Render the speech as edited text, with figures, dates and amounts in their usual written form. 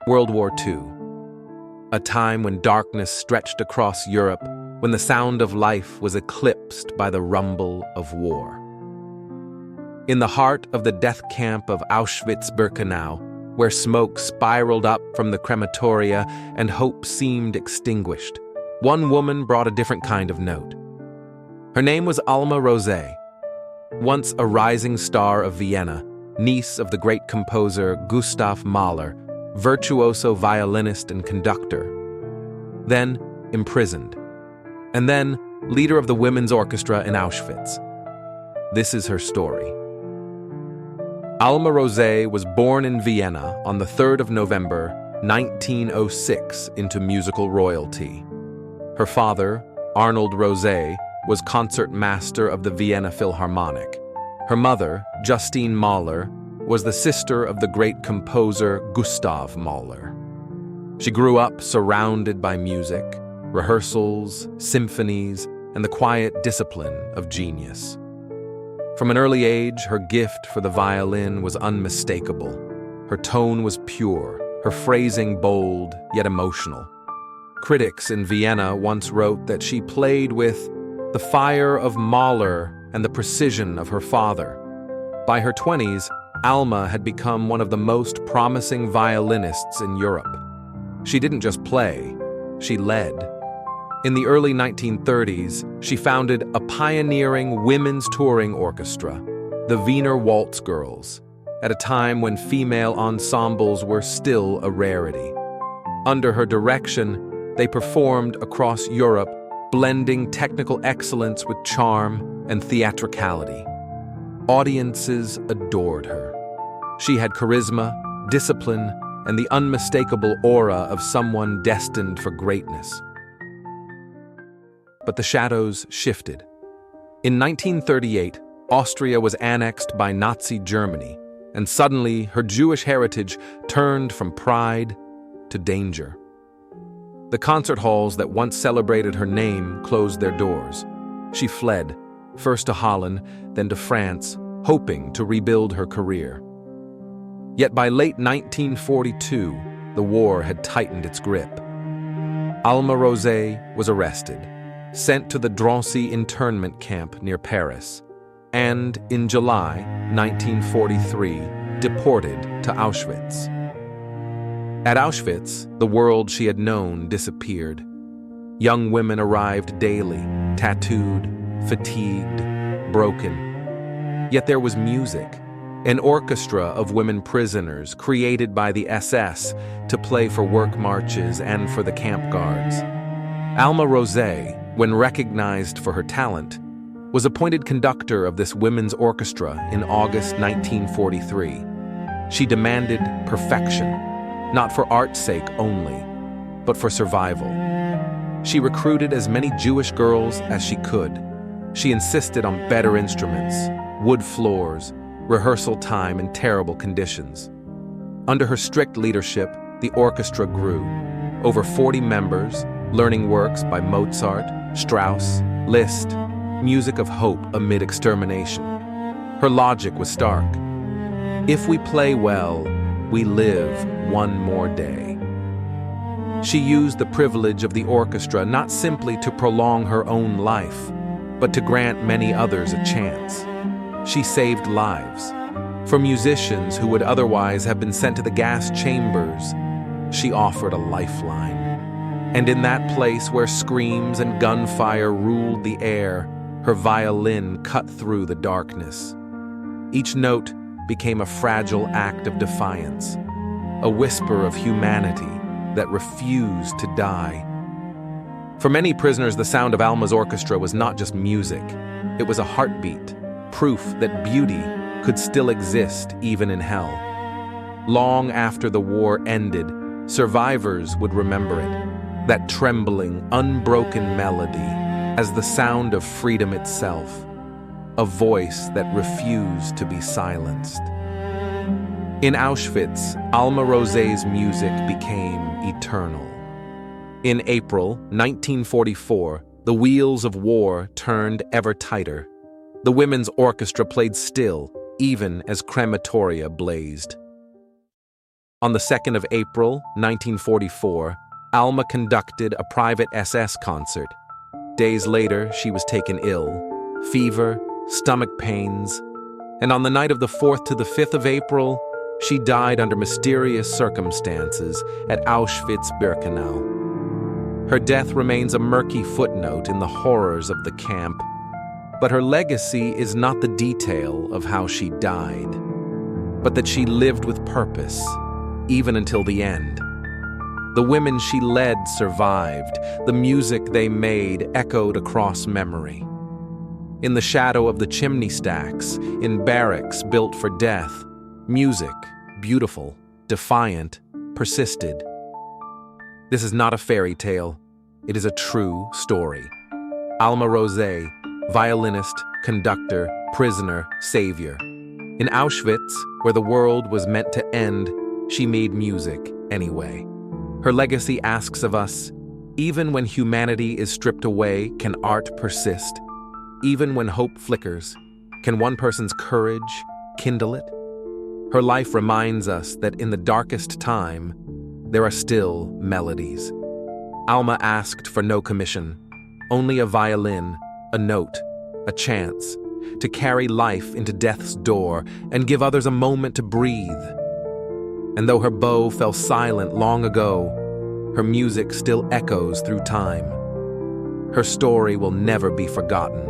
World War II, a time when darkness stretched across Europe, when the sound of life was eclipsed by the rumble of war. In the heart of the death camp of Auschwitz-Birkenau, where smoke spiraled up from the crematoria and hope seemed extinguished, one woman brought a different kind of note. Her name was Alma Rosé, once a rising star of Vienna, niece of the great composer Gustav Mahler, virtuoso violinist and conductor, then imprisoned, and then leader of the women's orchestra in Auschwitz. This is her story. Alma Rosé was born in Vienna on the 3rd of November, 1906, into musical royalty. Her father, Arnold Rosé, was concertmaster of the Vienna Philharmonic. Her mother, Justine Mahler, was the sister of the great composer Gustav Mahler. She grew up surrounded by music, rehearsals, symphonies, and the quiet discipline of genius. From an early age, her gift for the violin was unmistakable. Her tone was pure, her phrasing bold yet emotional. Critics in Vienna once wrote that she played with the fire of Mahler and the precision of her father. By her 20s, Alma had become one of the most promising violinists in Europe. She didn't just play, she led. In the early 1930s, she founded a pioneering women's touring orchestra, the Wiener Waltz Girls, at a time when female ensembles were still a rarity. Under her direction, they performed across Europe, blending technical excellence with charm and theatricality. Audiences adored her. She had charisma, discipline, and the unmistakable aura of someone destined for greatness. But the shadows shifted. In 1938, Austria was annexed by Nazi Germany, and suddenly her Jewish heritage turned from pride to danger. The concert halls that once celebrated her name closed their doors. She fled, first to Holland, then to France, hoping to rebuild her career. Yet by late 1942, the war had tightened its grip. Alma Rosé was arrested, sent to the Drancy internment camp near Paris, and in July 1943, deported to Auschwitz. At Auschwitz, the world she had known disappeared. Young women arrived daily, tattooed, fatigued, broken. Yet there was music, an orchestra of women prisoners created by the SS to play for work marches and for the camp guards. Alma Rosé, when recognized for her talent, was appointed conductor of this women's orchestra in August 1943. She demanded perfection, not for art's sake only, but for survival. She recruited as many Jewish girls as she could. She insisted on better instruments, wood floors, rehearsal time in terrible conditions. Under her strict leadership, the orchestra grew. Over 40 members, learning works by Mozart, Strauss, Liszt, music of hope amid extermination. Her logic was stark. If we play well, we live one more day. She used the privilege of the orchestra not simply to prolong her own life, but to grant many others a chance. She saved lives. For musicians who would otherwise have been sent to the gas chambers, she offered a lifeline. And in that place where screams and gunfire ruled the air, her violin cut through the darkness. Each note became a fragile act of defiance, a whisper of humanity that refused to die. For many prisoners, the sound of Alma's orchestra was not just music. It was a heartbeat, proof that beauty could still exist even in hell. Long after the war ended, survivors would remember it, that trembling, unbroken melody, as the sound of freedom itself, a voice that refused to be silenced. In Auschwitz, Alma Rosé's music became eternal. In April 1944, the wheels of war turned ever tighter. The women's orchestra played still, even as crematoria blazed. On the 2nd of April, 1944, Alma conducted a private SS concert. Days later, she was taken ill, fever, stomach pains, and on the night of the 4th to the 5th of April, she died under mysterious circumstances at Auschwitz-Birkenau. Her death remains a murky footnote in the horrors of the camp, but her legacy is not the detail of how she died, but that she lived with purpose, even until the end. The women she led survived. The music they made echoed across memory. In the shadow of the chimney stacks, in barracks built for death, music, beautiful, defiant, persisted. This is not a fairy tale. It is a true story. Alma Rosé, violinist, conductor, prisoner, savior. In Auschwitz, where the world was meant to end, she made music anyway. Her legacy asks of us, even when humanity is stripped away, can art persist? Even when hope flickers, can one person's courage kindle it? Her life reminds us that in the darkest time, there are still melodies. Alma asked for no commission, only a violin, a note, a chance, to carry life into death's door and give others a moment to breathe. And though her bow fell silent long ago, her music still echoes through time. Her story will never be forgotten.